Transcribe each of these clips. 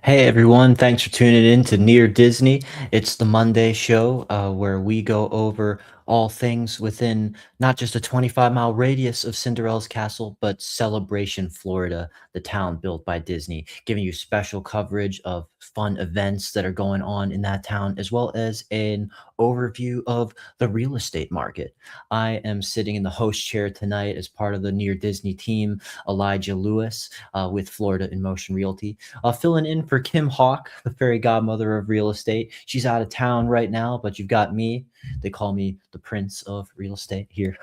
Hey everyone, thanks for tuning in to Near Disney. It's the Monday show where we go over all things within not just a 25-mile radius of Cinderella's castle, but Celebration, Florida, the town built by Disney, giving you special coverage of fun events that are going on in that town, as well as an overview of the real estate market. I am sitting in the host chair tonight as part of the Near Disney team, Elijah Lewis with Florida in Motion Realty, filling in for Kim Hawk, the fairy godmother of real estate. She's out of town right now, but you've got me. They call me the Prince of Real Estate here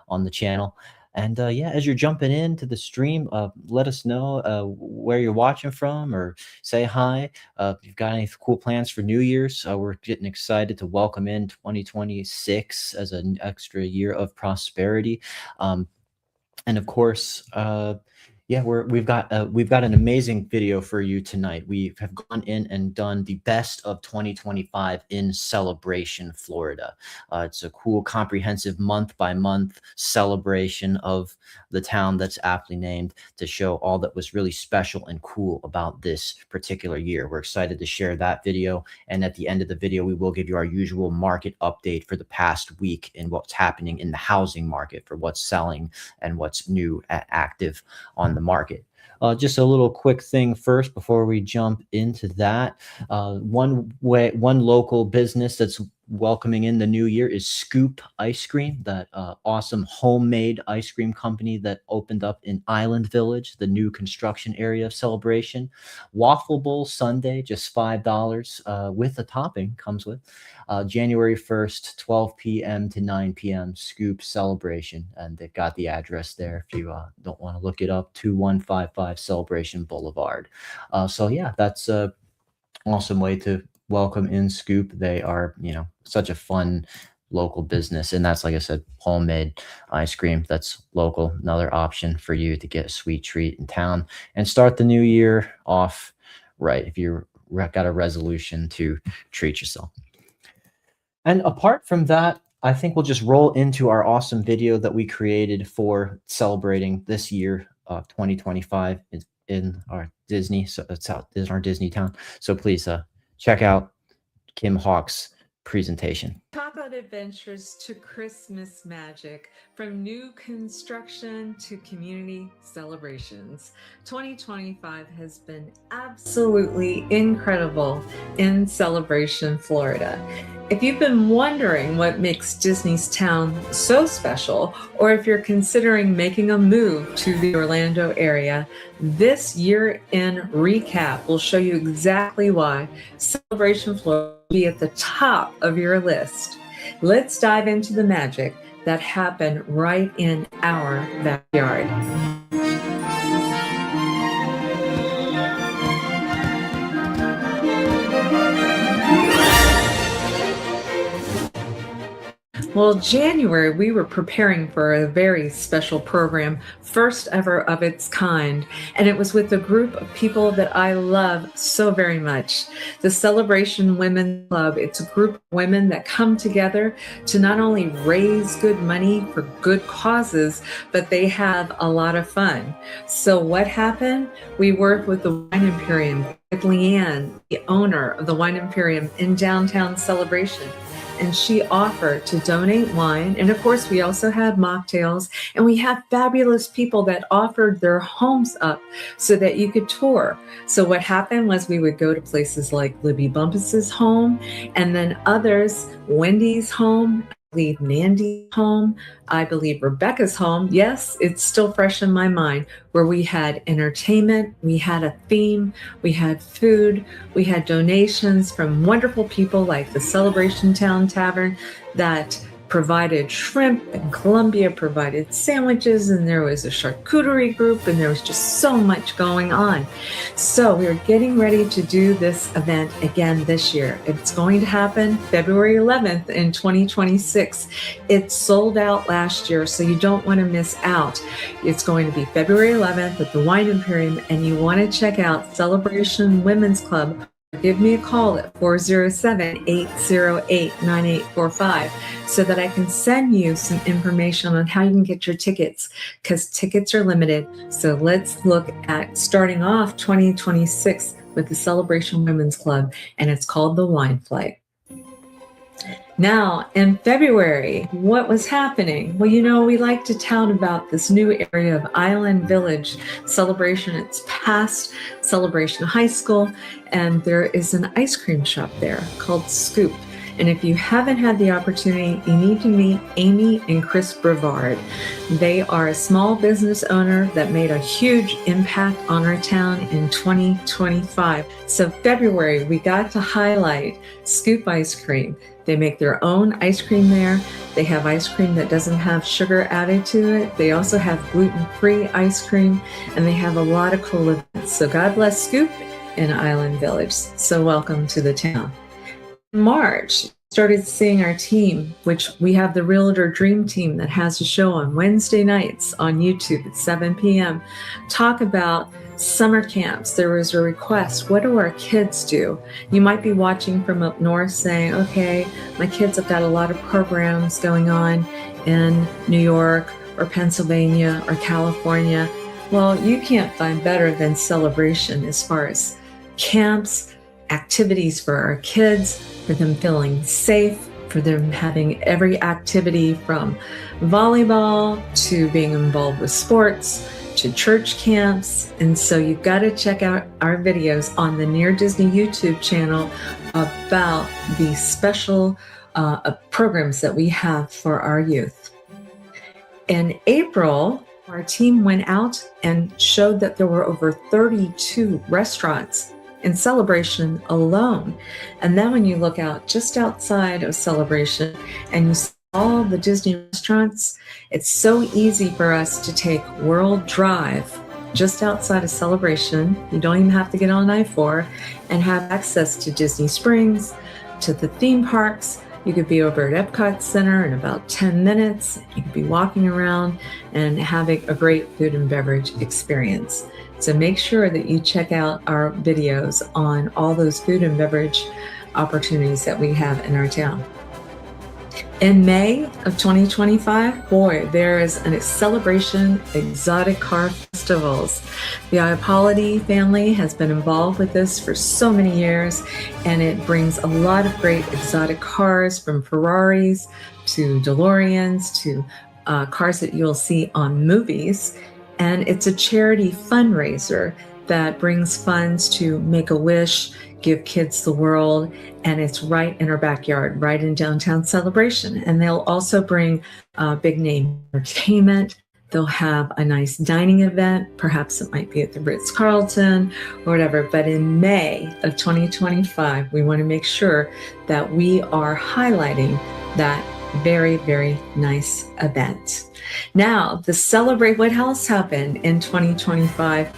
on the channel. And yeah, as you're jumping into the stream, let us know where you're watching from or say hi. If you've got any cool plans for New Year's, we're getting excited to welcome in 2026 as an extra year of prosperity. Um, and of course, yeah, we've got an amazing video for you tonight. We have gone in and done the best of 2025 in Celebration, Florida. It's a cool, comprehensive month by month celebration of the town that's aptly named to show all that was really special and cool about this particular year. We're excited to share that video. And at the end of the video, we will give you our usual market update for the past week and what's happening in the housing market for what's selling and what's new active on the market. Just a little quick thing first before we jump into that. One local business that's welcoming in the new year is Scoop Ice Cream, that awesome homemade ice cream company that opened up in Island Village, the new construction area of Celebration. Waffle Bowl Sunday, just $5 with a topping, comes with. January 1st, 12 p.m. to 9 p.m. Scoop Celebration. And they've got the address there if you don't want to look it up, 2155 Celebration Boulevard. So yeah, that's a awesome way to welcome in Scoop. They are, such a fun local business. And that's, like I said, homemade ice cream that's local. Another option for you to get a sweet treat in town and start the new year off right if you got a resolution to treat yourself. And apart from that, I think we'll just roll into our awesome video that we created for celebrating this year, 2025 in our Disney. So it's out in our Disney town. So please check out Kim Hawk's presentation. Talk about adventures to Christmas magic, from new construction to community celebrations. 2025 has been absolutely incredible in Celebration, Florida. If you've been wondering what makes Disney's town so special, or if you're considering making a move to the Orlando area, this year-end recap will show you exactly why Celebration, Florida will be at the top of your list. Let's dive into the magic that happened right in our backyard. Well, January, we were preparing for a very special program, first ever of its kind, and it was with a group of people that I love so very much. The Celebration Women Club, it's a group of women that come together to not only raise good money for good causes, but they have a lot of fun. So what happened? We worked with the Wine Imperium, with Leanne, the owner of the Wine Imperium in downtown Celebration. And she offered to donate wine. And of course, we also had mocktails, and we had fabulous people that offered their homes up so that you could tour. So what happened was we would go to places like Libby Bumpus's home, and then others, Wendy's home, I believe Nandy's home, I believe Rebecca's home. Yes, it's still fresh in my mind, where we had entertainment, we had a theme, we had food, we had donations from wonderful people like the Celebration Town Tavern that provided shrimp, and Columbia provided sandwiches, and there was a charcuterie group, and there was just so much going on. So we are getting ready to do this event again this year. It's going to happen February 11th in 2026. It sold out last year, so you don't want to miss out. It's going to be February 11th at the Wine Imperium, and you want to check out Celebration Women's Club. Give me a call at 407-808-9845 so that I can send you some information on how you can get your tickets, because tickets are limited. So let's look at starting off 2026 with the Celebration Women's Club, and it's called the Wine Flight. Now, in February, what was happening? Well, we like to tout about this new area of Island Village Celebration. It's past Celebration High School, and there is an ice cream shop there called Scoop. And if you haven't had the opportunity, you need to meet Amy and Chris Brevard. They are a small business owner that made a huge impact on our town in 2025. So February, we got to highlight Scoop Ice Cream. They make their own ice cream there. They have ice cream that doesn't have sugar added to it. They also have gluten-free ice cream, and they have a lot of cool events. So God bless Scoop in Island Village. So welcome to the town. March, started seeing our team, which we have the Realtor Dream Team that has a show on Wednesday nights on YouTube at 7 p.m. Talk about summer camps. There was a request. What do our kids do? You might be watching from up north saying, okay, my kids have got a lot of programs going on in New York or Pennsylvania or California. Well, you can't find better than Celebration as far as camps, activities for our kids, for them feeling safe, for them having every activity from volleyball to being involved with sports to church camps. And so you've got to check out our videos on the Near Disney YouTube channel about the special programs that we have for our youth. In April, our team went out and showed that there were over 32 restaurants in Celebration alone. And then when you look out just outside of Celebration and you see all the Disney restaurants, it's so easy for us to take World Drive just outside of Celebration. You don't even have to get on I-4 and have access to Disney Springs, to the theme parks. You could be over at Epcot Center in about 10 minutes. You could be walking around and having a great food and beverage experience. So make sure that you check out our videos on all those food and beverage opportunities that we have in our town. In May of 2025, there is a Celebration Exotic Car Festivals. The Iappoliti family has been involved with this for so many years, and it brings a lot of great exotic cars, from Ferraris to DeLoreans to cars that you'll see on movies. And it's a charity fundraiser that brings funds to Make-A-Wish, Give Kids the World, and it's right in our backyard, right in downtown Celebration. And they'll also bring big name entertainment. They'll have a nice dining event. Perhaps it might be at the Ritz-Carlton or whatever. But in May of 2025, we want to make sure that we are highlighting that very, very nice event. Now, the Celebrate, what else happened in 2025?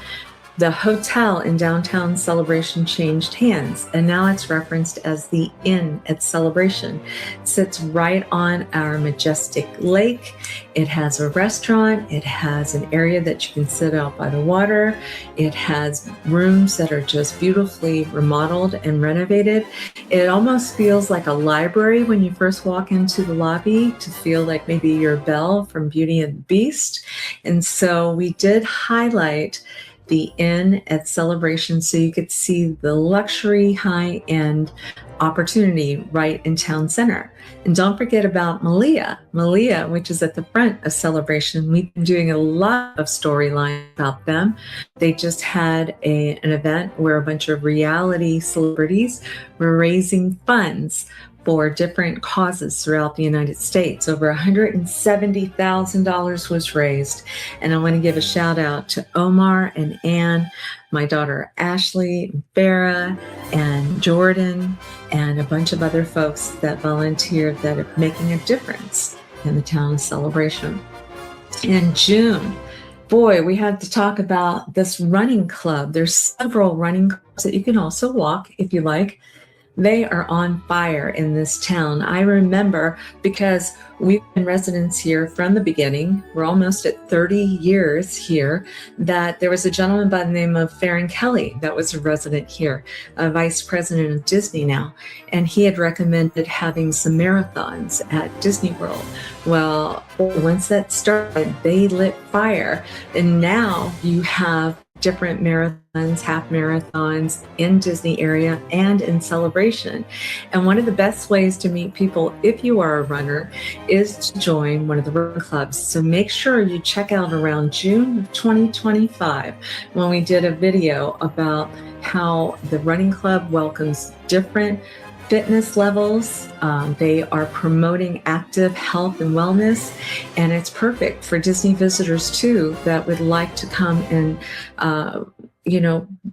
The hotel in downtown Celebration changed hands, and now it's referenced as the Inn at Celebration. It sits right on our majestic lake. It has a restaurant. It has an area that you can sit out by the water. It has rooms that are just beautifully remodeled and renovated. It almost feels like a library when you first walk into the lobby, to feel like maybe you're Belle from Beauty and the Beast. And so we did highlight the Inn at Celebration so you could see the luxury high-end opportunity right in town center. And don't forget about Malia, which is at the front of Celebration. We've been doing a lot of storyline about them. They just had an event where a bunch of reality celebrities were raising funds for different causes throughout the United States. Over $170,000 was raised. And I want to give a shout out to Omar and Ann, my daughter Ashley, Farah, and Jordan, and a bunch of other folks that volunteered that are making a difference in the town of Celebration. In June, we had to talk about this running club. There's several running clubs that you can also walk if you like. They are on fire in this town. I remember, because we've been residents here from the beginning, we're almost at 30 years here, that there was a gentleman by the name of Farron Kelly that was a resident here, a vice president of Disney now, and he had recommended having some marathons at Disney World. Well, once that started, they lit fire, and now you have different marathons, half marathons in Disney area and in Celebration. And one of the best ways to meet people, if you are a runner, is to join one of the run clubs. So make sure you check out around June of 2025 when we did a video about how the running club welcomes different fitness levels. They are promoting active health and wellness, and it's perfect for Disney visitors too that would like to come and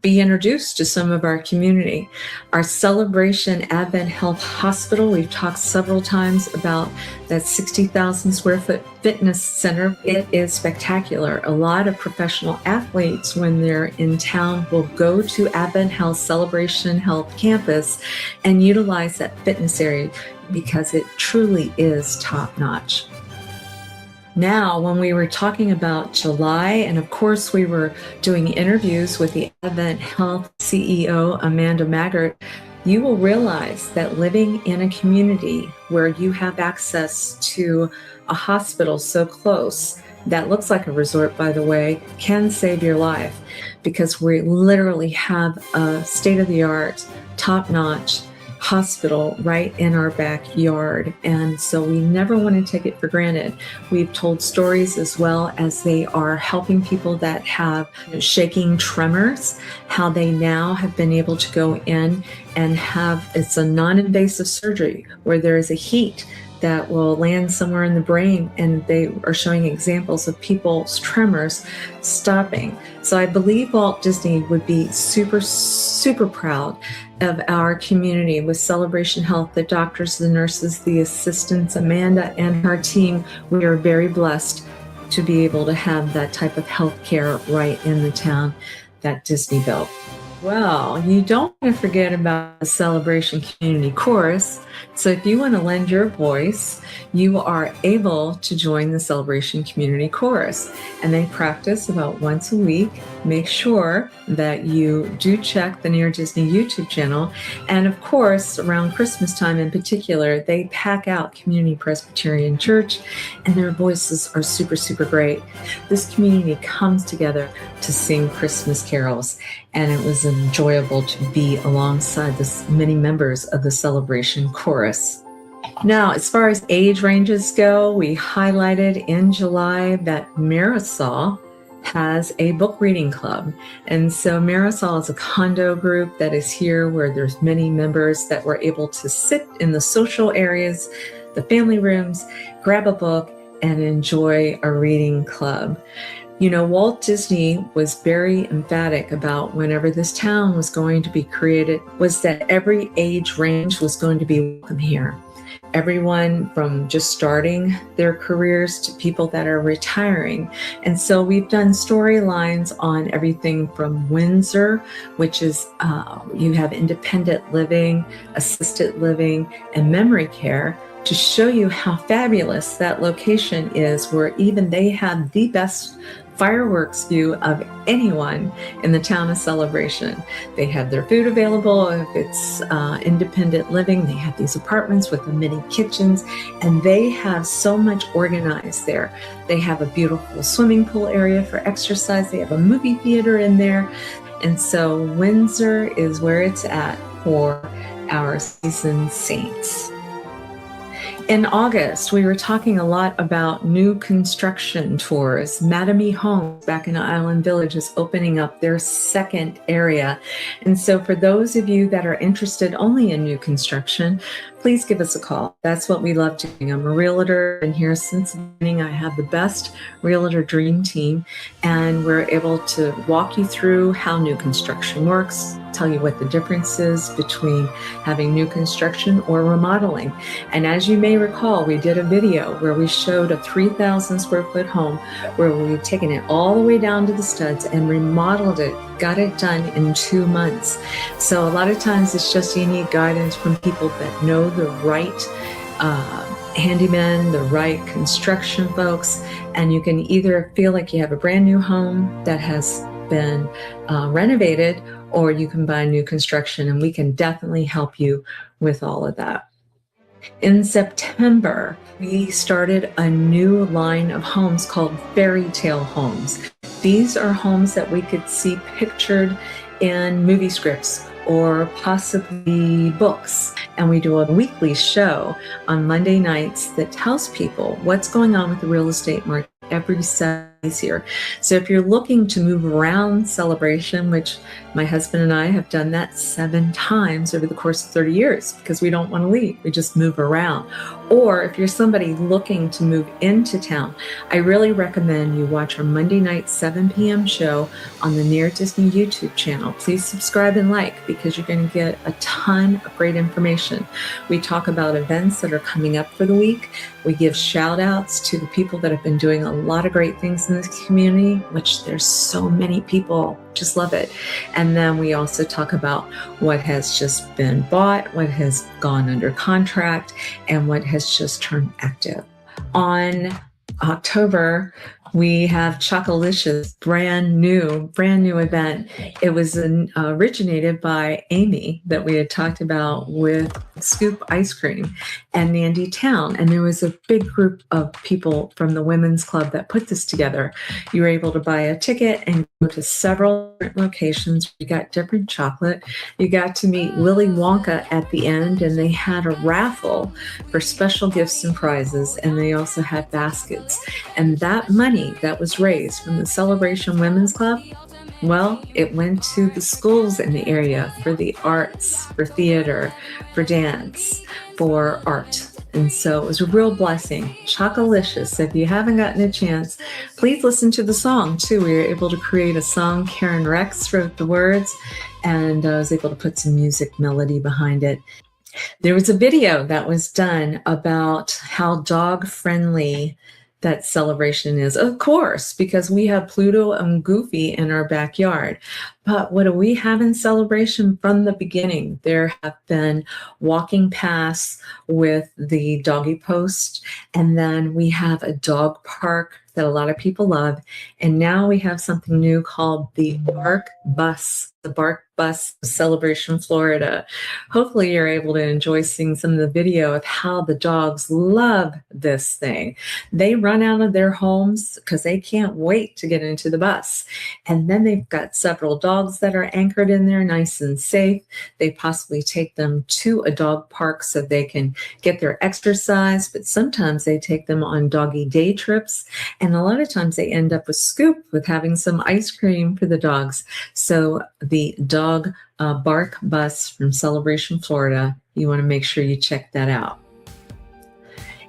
be introduced to some of our community. Our Celebration Advent Health Hospital, we've talked several times about that 60,000 square foot fitness center. It is spectacular. A lot of professional athletes, when they're in town, will go to Advent Health Celebration Health campus and utilize that fitness area because it truly is top notch. Now, when we were talking about July, and of course we were doing interviews with the Advent Health CEO, Amanda Maggart, you will realize that living in a community where you have access to a hospital so close, that looks like a resort, by the way, can save your life, because we literally have a state-of-the-art, top-notch hospital right in our backyard. And so we never want to take it for granted. We've told stories as well as they are helping people that have shaking tremors, how they now have been able to go in and it's a non-invasive surgery where there is a heat that will land somewhere in the brain, and they are showing examples of people's tremors stopping. So I believe Walt Disney would be super, super proud of our community with Celebration Health, the doctors, the nurses, the assistants, Amanda and her team. We are very blessed to be able to have that type of health care right in the town that Disney built. Well, you don't want to forget about the Celebration Community Chorus. So if you want to lend your voice, you are able to join the Celebration Community Chorus. And they practice about once a week. Make sure that you do check the Near Disney YouTube channel. And of course, around Christmas time in particular, they pack out Community Presbyterian Church, and their voices are super, super great. This community comes together to sing Christmas carols, and it was enjoyable to be alongside many members of the Celebration Chorus. Now, as far as age ranges go, we highlighted in July that Marisol has a book reading club. And so Marisol is a condo group that is here where there's many members that were able to sit in the social areas, the family rooms, grab a book, and enjoy a reading club. You know, Walt Disney was very emphatic about whenever this town was going to be created, was that every age range was going to be welcome here. Everyone from just starting their careers to people that are retiring. And so we've done storylines on everything from Windsor, which is you have independent living, assisted living, and memory care, to show you how fabulous that location is, where even they have the best fireworks view of anyone in the town of Celebration. They have their food available. If it's independent living, they have these apartments with the mini kitchens, and they have so much organized there. They have a beautiful swimming pool area for exercise. They have a movie theater in there. And so Windsor is where it's at for our seasoned saints. In August, we were talking a lot about new construction tours. Mattamy Homes back in Island Village is opening up their second area. And so for those of you that are interested only in new construction, please give us a call. That's what we love doing. I'm a realtor, and here since the beginning, I have the best realtor dream team, and we're able to walk you through how new construction works, tell you what the difference is between having new construction or remodeling. And as you may recall, we did a video where we showed a 3,000 square foot home where we've taken it all the way down to the studs and remodeled it, got it done in 2 months. So a lot of times it's just you need guidance from people that know the right handyman, the right construction folks, and you can either feel like you have a brand new home that has been renovated, or you can buy new construction, and we can definitely help you with all of that. In September, we started a new line of homes called Fairy Tale Homes. These are homes that we could see pictured in movie scripts or possibly books. And we do a weekly show on Monday nights that tells people what's going on with the real estate market every 7 days here. So if you're looking to move around Celebration, which my husband and I have done that 7 times over the course of 30 years because we don't want to leave, we just move around. Or if you're somebody looking to move into town, I really recommend you watch our Monday night 7 p.m. show on the Near Disney YouTube channel. Please subscribe and like because you're going to get a ton of great information. We talk about events that are coming up for the week. We give shout outs to the people that have been doing a lot of great things in this community, which there's so many people, just love it. And then we also talk about what has just been bought, what has gone under contract, and what has just turned active. On October, we have Chocolicious, brand new event. It was originated by Amy that we had talked about with Scoop Ice Cream and Nandy Town. And there was a big group of people from the Women's Club that put this together. You were able to buy a ticket and go to several different locations. You got different chocolate. You got to meet Willy Wonka at the end, and they had a raffle for special gifts and prizes. And they also had baskets. And that money that was raised from the Celebration Women's Club, well, it went to the schools in the area for the arts, for theater, for dance, for art. And so it was a real blessing. Chocolicious. If you haven't gotten a chance, please listen to the song too. We were able to create a song. Karen Rex wrote the words, and I was able to put some music melody behind it. There was a video that was done about how dog friendly that Celebration is, of course, because we have Pluto and Goofy in our backyard. But what do we have in Celebration from the beginning? There have been walking paths with the doggy post, and then we have a dog park that a lot of people love. And now we have something new called the Bark Bus, the Bark Bus Celebration Florida. Hopefully you're able to enjoy seeing some of the video of how the dogs love this thing. They run out of their homes because they can't wait to get into the bus. And then they've got several dogs that are anchored in there nice and safe. They possibly take them to a dog park so they can get their exercise, but sometimes they take them on doggy day trips. And a lot of times they end up with Scoop with having some ice cream for the dogs. So the dog Bark Bus from Celebration Florida, you want to make sure you check that out.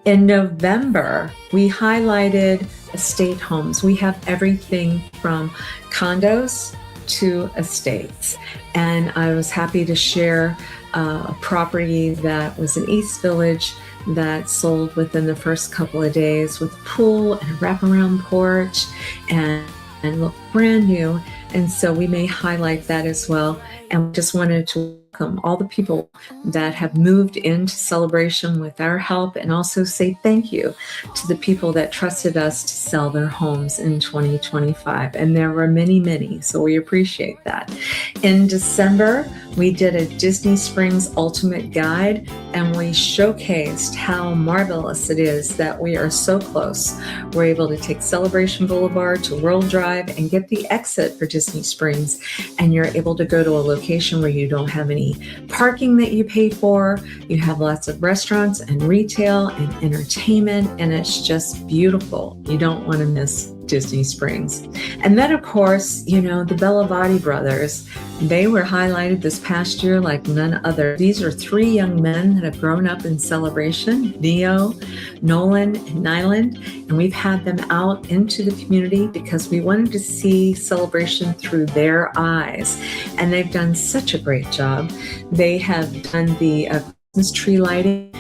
In November, we highlighted estate homes. We have everything from condos to estates. And I was happy to share a property that was in East Village that sold within the first couple of days with a pool and a wraparound porch and looked brand new. And so we may highlight that as well. And we just wanted to welcome all the people that have moved into Celebration with our help, and also say thank you to the people that trusted us to sell their homes in 2025. And there were many, many, so we appreciate that. In December, we did a Disney Springs Ultimate Guide, and we showcased how marvelous it is that we are so close. We're able to take Celebration Boulevard to World Drive and get the exit for Disney Springs, and you're able to go to a location where you don't have any parking that you pay for. You have lots of restaurants and retail and entertainment, and it's just beautiful. You don't want to miss Disney Springs. And then, of course, the Bellavati brothers, they were highlighted this past year like none other. These are 3 young men that have grown up in Celebration, Neo, Nolan, and Nyland, and we've had them out into the community because we wanted to see Celebration through their eyes. And they've done such a great job. They have done the Christmas tree lighting.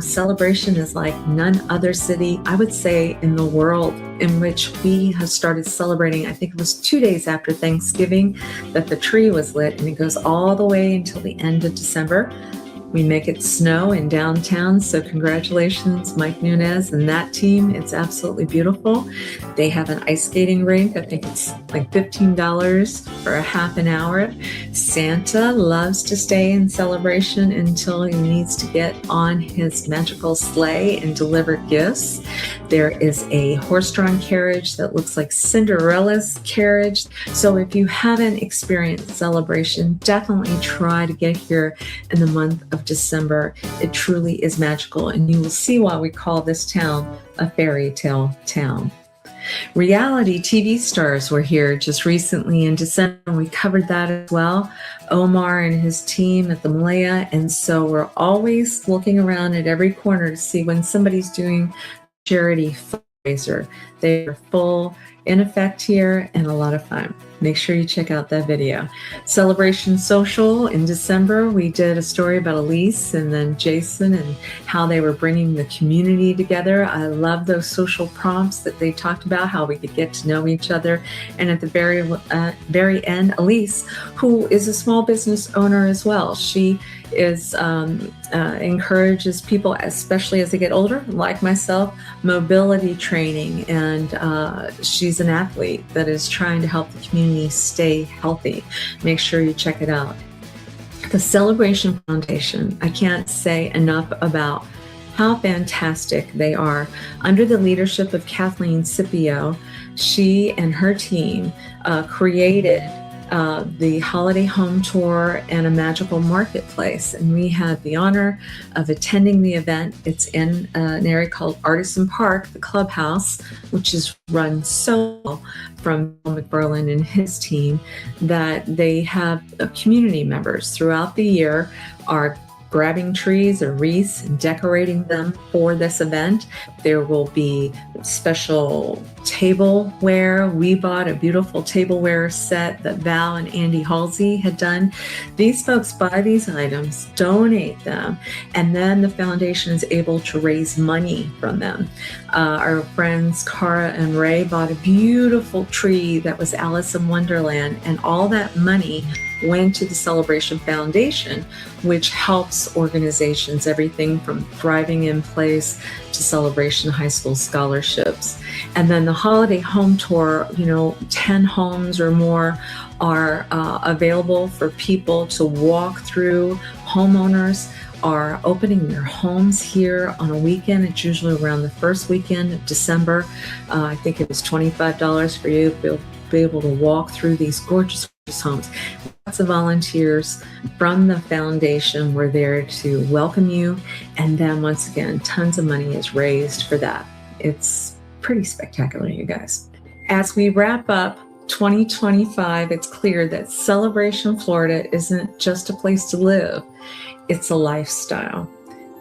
Celebration is like none other city, I would say, in the world, in which we have started celebrating. I think it was 2 days after Thanksgiving that the tree was lit, and it goes all the way until the end of December. We make it snow in downtown, so congratulations, Mike Nunez and that team. It's absolutely beautiful. They have an ice skating rink. I think it's like $15 for a half an hour. Santa loves to stay in Celebration until he needs to get on his magical sleigh and deliver gifts. There is a horse-drawn carriage that looks like Cinderella's carriage. So if you haven't experienced Celebration, definitely try to get here in the month of December. It truly is magical, and you will see why we call this town a fairy tale town. Reality TV stars were here just recently in December. We covered that as well. Omar and his team at the Malaya. And so we're always looking around at every corner to see when somebody's doing charity fundraiser. They are full in effect here and a lot of fun. Make sure you check out that video. Celebration Social in December, we did a story about Elise and then Jason and how they were bringing the community together. I love those social prompts that they talked about, how we could get to know each other. And at the very end, Elise, who is a small business owner as well, she is encourages people, especially as they get older, like myself, mobility training, and she's an athlete that is trying to help the community stay healthy. Make sure you check it out. The Celebration Foundation, I can't say enough about how fantastic they are. Under the leadership of Kathleen Scipio, she and her team created the holiday home tour and a magical marketplace. And we had the honor of attending the event. It's in an area called Artisan Park, the clubhouse, which is run so well from Bill McFarland and his team, that they have community members throughout the year are grabbing trees or wreaths and decorating them for this event. There will be special tableware. We bought a beautiful tableware set that Val and Andy Halsey had done. These folks buy these items, donate them, and then the foundation is able to raise money from them. Our friends Cara and Ray bought a beautiful tree that was Alice in Wonderland, and all that money went to the Celebration Foundation, which helps organizations, everything from Thriving in Place to Celebration High School scholarships. And then the Holiday Home Tour, 10 homes or more are available for people to walk through. Homeowners are opening their homes here on a weekend. It's usually around the first weekend of December. I think it was $25 for you to be able to walk through these gorgeous homes. Lots of volunteers from the foundation were there to welcome you. And then once again, tons of money is raised for that. It's pretty spectacular, you guys. As we wrap up 2025, it's clear that Celebration Florida isn't just a place to live, it's a lifestyle.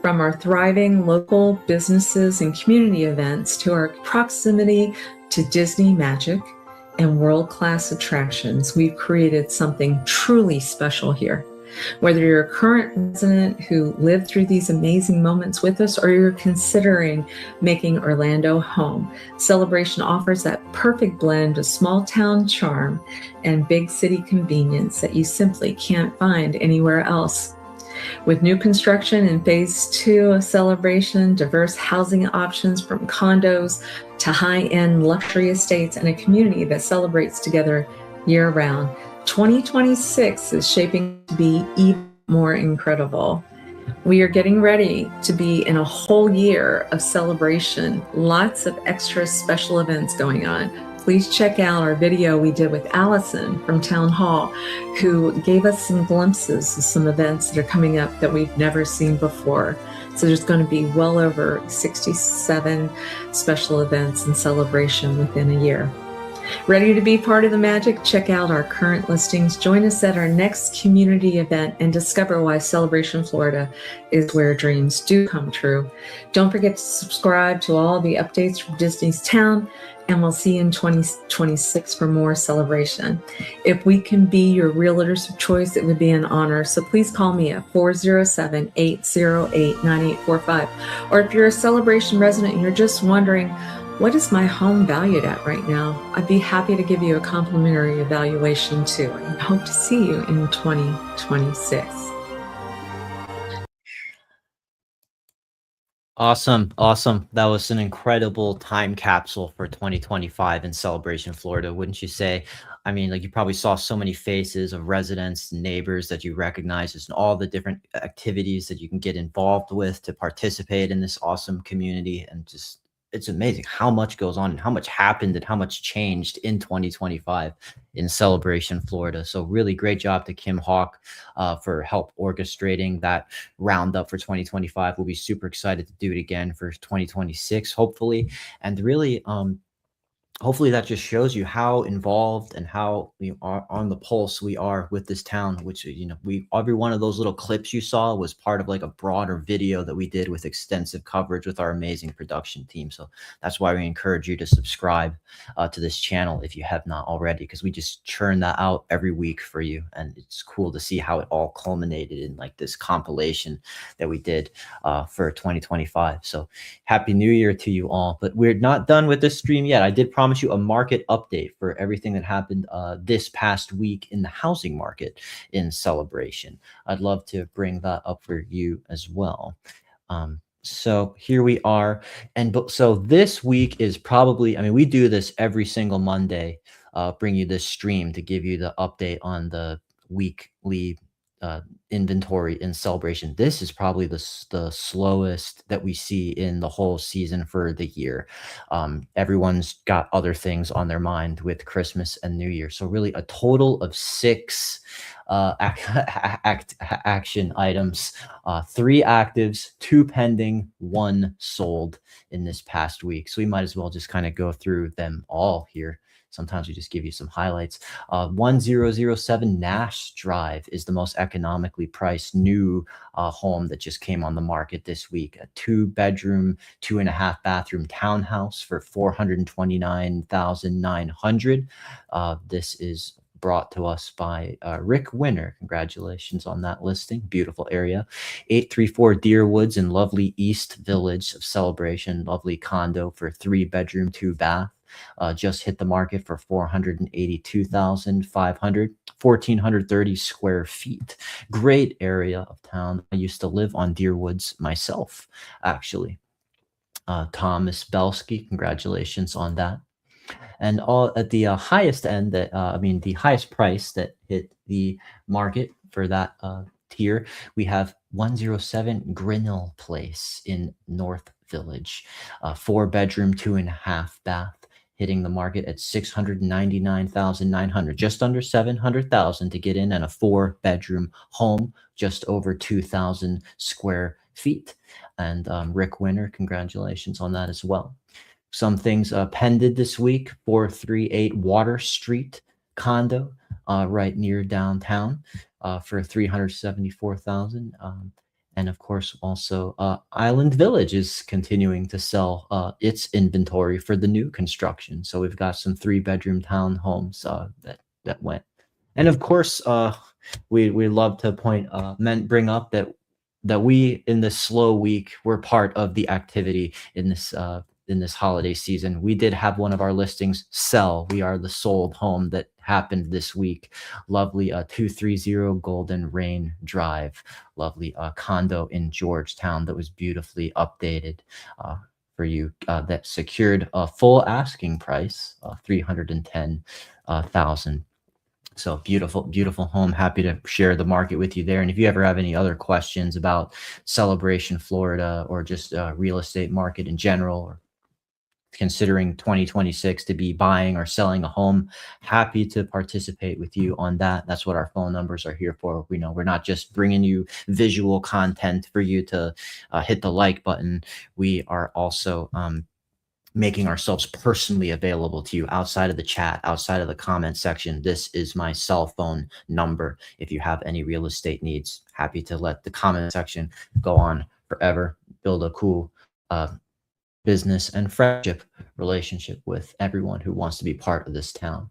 From our thriving local businesses and community events to our proximity to Disney magic and world-class attractions, we've created something truly special here. Whether you're a current resident who lived through these amazing moments with us, or you're considering making Orlando home, Celebration offers that perfect blend of small town charm and big city convenience that you simply can't find anywhere else. With new construction in phase 2 of Celebration, diverse housing options from condos to high-end luxury estates, and a community that celebrates together year-round, 2026 is shaping to be even more incredible. We are getting ready to be in a whole year of celebration, lots of extra special events going on. Please check out our video we did with Allison from Town Hall, who gave us some glimpses of some events that are coming up that we've never seen before. So there's going to be well over 67 special events and celebration within a year. Ready to be part of the magic? Check out our current listings. Join us at our next community event and discover why Celebration Florida is where dreams do come true. Don't forget to subscribe to all the updates from Disney's Town, and we'll see you in 2026 for more celebration. If we can be your realtors of choice, it would be an honor. So please call me at 407-808-9845. Or if you're a Celebration resident and you're just wondering, what is my home valued at right now? I'd be happy to give you a complimentary evaluation too, and hope to see you in 2026. Awesome, awesome. That was an incredible time capsule for 2025 in Celebration, Florida, wouldn't you say? I mean, like you probably saw so many faces of residents, neighbors that you recognize, and all the different activities that you can get involved with to participate in this awesome community. And just, it's amazing how much goes on and how much happened and how much changed in 2025 in Celebration, Florida. So, really great job to Kim Hawk for help orchestrating that roundup for 2025. We'll be super excited to do it again for 2026, hopefully. And really, hopefully that just shows you how involved and how we are on the pulse we are with this town, which we every one of those little clips you saw was part of like a broader video that we did with extensive coverage with our amazing production team. So that's why we encourage you to subscribe to this channel if you have not already, because we just churn that out every week for you, and it's cool to see how it all culminated in like this compilation that we did for 2025. So happy new year to you all. But we're not done with this stream yet. I did promise you a market update for everything that happened this past week in the housing market in Celebration. I'd love to bring that up for you as well. So here we are. So this week is probably, I mean, we do this every single Monday, bring you this stream to give you the update on the weekly uh, inventory in Celebration. This is probably the slowest that we see in the whole season for the year. Everyone's got other things on their mind with Christmas and New Year. So really a total of six action items, three actives, two pending, one sold in this past week. So we might as well just kind of go through them all here. Sometimes we just give you some highlights. 1007 Nash Drive is the most economically priced new home that just came on the market this week. A 2-bedroom, 2.5-bathroom townhouse for $429,900. This is brought to us by Rick Winner. Congratulations on that listing. Beautiful area. 834 Deerwoods in lovely East Village of Celebration. Lovely condo for 3-bedroom, 2-bath. Just hit the market for 482,500, 1,430 square feet. Great area of town. I used to live on Deerwoods myself, actually. Thomas Belsky, congratulations on that. And all at the highest end that the highest price that hit the market for that tier, we have 107 Grinnell Place in North Village, 4-bedroom, 2.5-bath, hitting the market at 699,900, just under 700,000 to get in, and a 4-bedroom home, just over 2,000 square feet. And Rick Winner, congratulations on that as well. Some things pended this week: 438 Water Street condo, right near downtown, for 374,000. And of course, also Island Village is continuing to sell its inventory for the new construction. So we've got some 3-bedroom townhomes that went. And of course, we love to bring up that we in this slow week, we're part of the activity in this holiday season. We did have one of our listings sell. We are the sold home that happened this week. Lovely 230 Golden Rain Drive. Lovely condo in Georgetown that was beautifully updated for you, that secured a full asking price of 310,000. So beautiful, beautiful home. Happy to share the market with you there. And if you ever have any other questions about Celebration, Florida, or just real estate market in general, or considering 2026 to be buying or selling a home, happy to participate with you on that. That's what our phone numbers are here for. We know we're not just bringing you visual content for you to hit the like button. We are also making ourselves personally available to you outside of the chat, outside of the comment section. This is my cell phone number. If you have any real estate needs, happy to let the comment section go on forever. Build a cool business and friendship relationship with everyone who wants to be part of this town.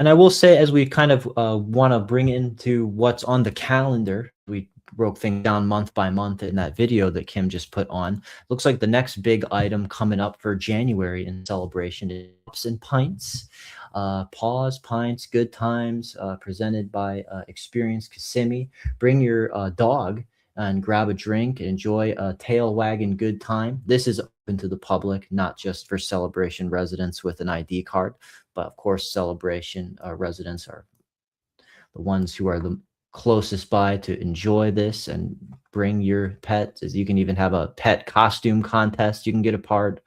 And I will say, as we kind of want to bring into what's on the calendar, we broke things down month by month in that video that Kim just put on. Looks like the next big item coming up for January in Celebration is Pops and Pints. Paws, Pints, Good Times, presented by Experience Kissimmee. Bring your dog and grab a drink, enjoy a tail wagging good time. This is open to the public, not just for Celebration residents with an ID card, but of course, Celebration residents are the ones who are the closest by to enjoy this and bring your pets. As you can even have a pet costume contest you can get a part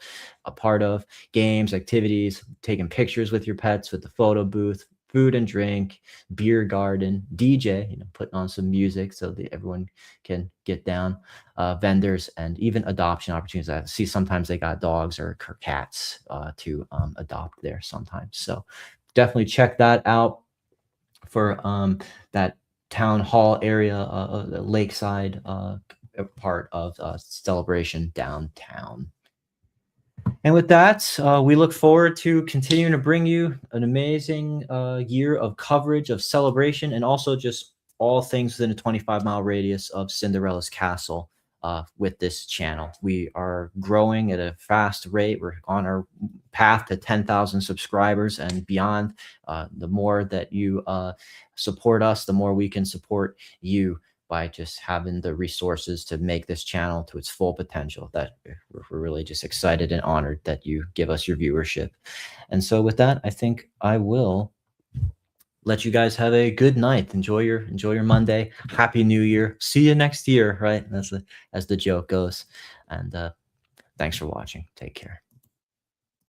of, games, activities, taking pictures with your pets, with the photo booth, food and drink, beer garden, DJ, putting on some music so that everyone can get down, vendors, and even adoption opportunities. I see sometimes they got dogs or cats to adopt there sometimes. So definitely check that out for that town hall area, the lakeside part of Celebration downtown. And with that, we look forward to continuing to bring you an amazing year of coverage of Celebration and also just all things within a 25-mile radius of Cinderella's Castle with this channel. We are growing at a fast rate. We're on our path to 10,000 subscribers and beyond. The more that you support us, the more we can support you by just having the resources to make this channel to its full potential. That we're really just excited and honored that you give us your viewership. And so with that, I think I will let you guys have a good night. Enjoy your Monday. Happy New Year. See you next year, right? As the joke goes. And thanks for watching. Take care.